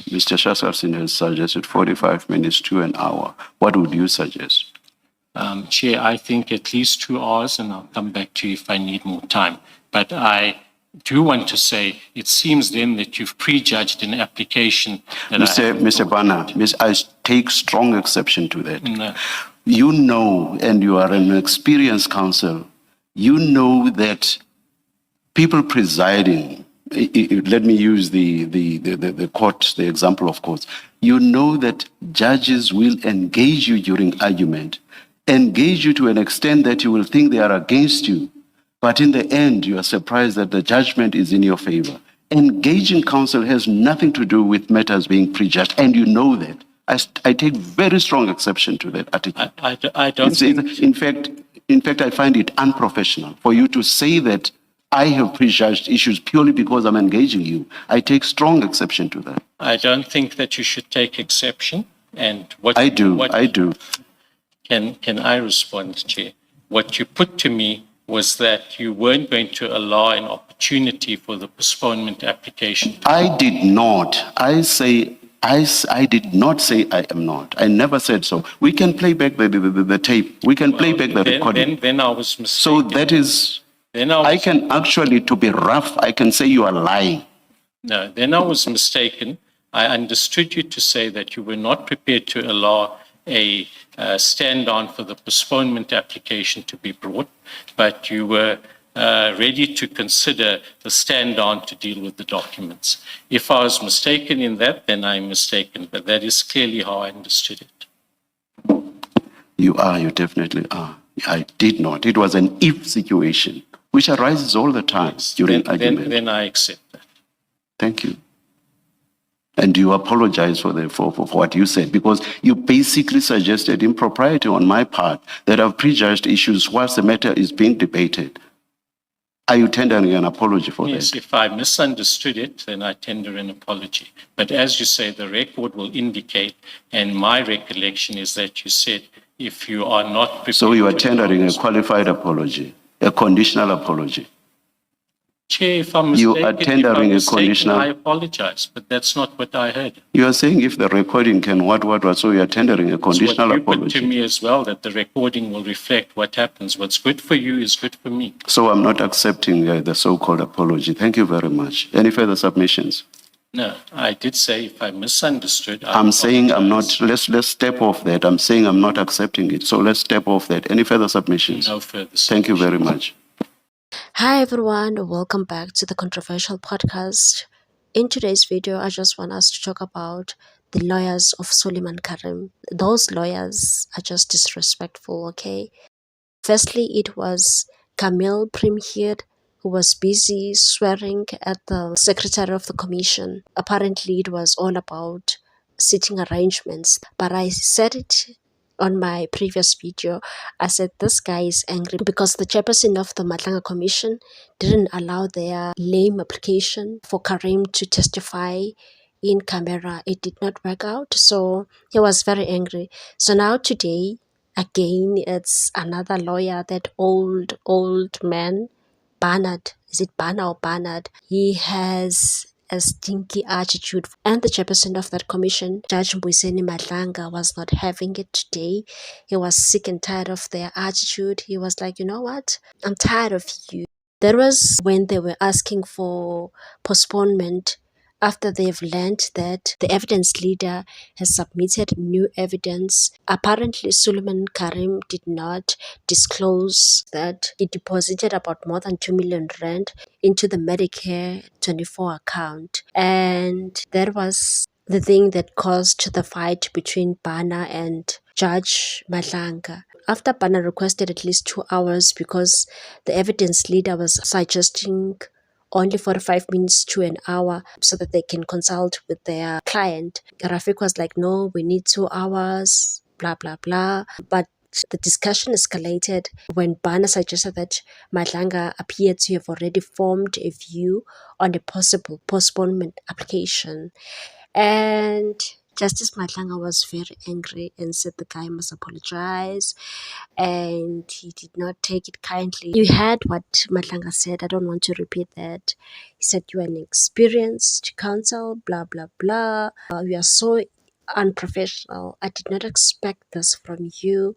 Mr. Shaskarsin has suggested 45 minutes to an hour. What would you suggest? Chair, I think at least 2 hours, and I'll come back to you if I need more time. But I do want to say, it seems then that you've prejudged an application that Mr. Bana, I take strong exception to that. No. You know, and you are an experienced counsel, you know that people presiding, let me use the court, the example of courts. You know that judges will engage you during argument, engage you to an extent that you will think they are against you. But in the end, you are surprised that the judgment is in your favor. Engaging counsel has nothing to do with matters being prejudged, and you know that. I take very strong exception to that attitude. I don't think... In fact, I find it unprofessional for you to say that I have prejudged issues purely because I'm engaging you. I take strong exception to that. I don't think that you should take exception. And what I do. Can I respond, Chair? What you put to me was that you weren't going to allow an opportunity for the postponement application. I did not. I did not say I am not. I never said so. We can play back the tape. We can play back the recording. Then I was mistaken. So that is, I can actually, to be rough, I can say you are lying. No, then I was mistaken. I understood you to say that you were not prepared to allow a stand on for the postponement application to be brought, but you were ready to consider the stand on to deal with the documents. If I was mistaken in that, then I'm mistaken, but that is clearly how I understood it. You definitely are. I did not. It was an if situation, which arises all the time during argument. Then I accept that. Thank you. And you apologize for what you said, because you basically suggested impropriety on my part that I've prejudged issues whilst the matter is being debated. Are you tendering an apology for that? Yes, if I misunderstood it, then I tender an apology. But as you say, the record will indicate, and my recollection is that you said, if you are not prepared... So you are tendering a qualified apology, a conditional apology. Chair, if I'm mistaken, you are tendering a conditional... I apologize, but that's not what I heard. You are saying if the recording can what, so you are tendering a conditional apology. What you put to me as well, that the recording will reflect what happens. What's good for you is good for me. So I'm not accepting the so-called apology. Thank you very much. Any further submissions? No, I did say if I misunderstood... I'm saying I'm not... Let's step off that. I'm saying I'm not accepting it. So let's step off that. Any further submissions? No further submissions. Thank you very much. Hi everyone, welcome back to the Controversial Podcast. In today's video, I just want us to talk about the lawyers of Suleiman Karim. Those lawyers are just disrespectful, okay? Firstly, it was Camille Primheer who was busy swearing at the secretary of the commission. Apparently, it was all about sitting arrangements, but I said it on my previous video. I said this guy is angry because the chairperson of the Matlanga Commission didn't allow their lame application for Karim to testify in camera. It did not work out, so he was very angry. So now today, again, it's another lawyer, that old man, Bernard. Is it Bana or Bernard? He has a stinky attitude, and the chairperson of that commission, Judge Mbuyiseni Madlanga, was not having it today. He was sick and tired of their attitude. He was like, you know what, I'm tired of you. That was when they were asking for postponement after they've learned that the evidence leader has submitted new evidence. Apparently, Suleiman Karim did not disclose that he deposited about more than 2 million rand into the Medicare 24 account. And that was the thing that caused the fight between Bana and Judge Madlanga. After Bana requested at least 2 hours because the evidence leader was suggesting only 45 minutes to an hour so that they can consult with their client, Rafik was like, no, we need 2 hours, blah, blah, blah. But the discussion escalated when Bana suggested that Madlanga appeared to have already formed a view on a possible postponement application. And Justice Matlanga was very angry and said the guy must apologize and he did not take it kindly. You heard what Matlanga said. I don't want to repeat that. He said, "You are an experienced counsel, blah, blah, blah. You are so unprofessional. I did not expect this from you."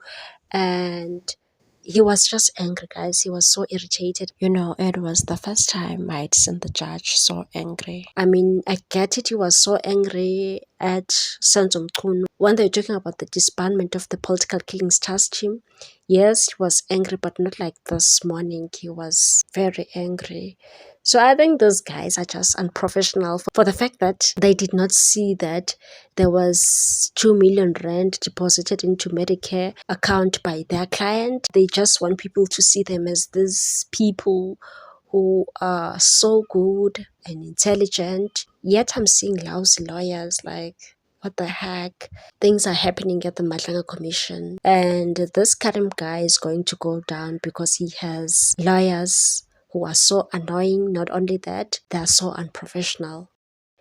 And he was just angry, guys. He was so irritated. You know, it was the first time I'd seen the judge so angry. I mean, I get it. He was so angry at Sansom Chunu when they're talking about the disbandment of the political killings task team. Yes, he was angry, but not like this morning. He was very angry. So I think those guys are just unprofessional for the fact that they did not see that there was 2 million rand deposited into Medicare account by their client. They just want people to see them as these people who are so good and intelligent. Yet I'm seeing lousy lawyers. Like, what the heck? Things are happening at the Matlanga Commission. And this Karim guy is going to go down because he has lawyers who are so annoying. Not only that, they are so unprofessional.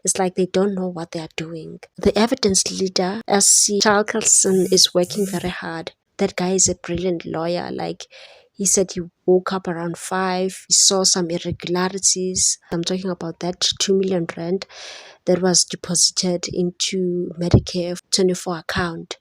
It's like they don't know what they are doing. The evidence leader, SC Charlson, is working very hard. That guy is a brilliant lawyer. Like, he said he woke up around 5, he saw some irregularities. I'm talking about that 2 million rand that was deposited into Medicare 24 account.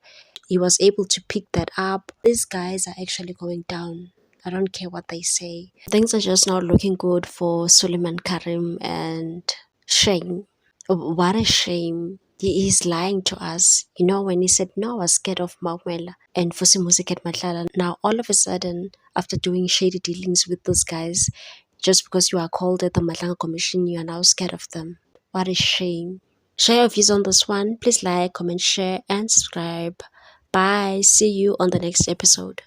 He was able to pick that up. These guys are actually going down. I don't care what they say. Things are just not looking good for Suleiman Karim, and shame. What a shame. He's lying to us. You know, when he said, "No, I was scared of Maumela and Fusi Musiket Matlala." Now, all of a sudden, after doing shady dealings with those guys, just because you are called at the Matlanga Commission, you are now scared of them. What a shame. Share your views on this one. Please like, comment, share, and subscribe. Bye. See you on the next episode.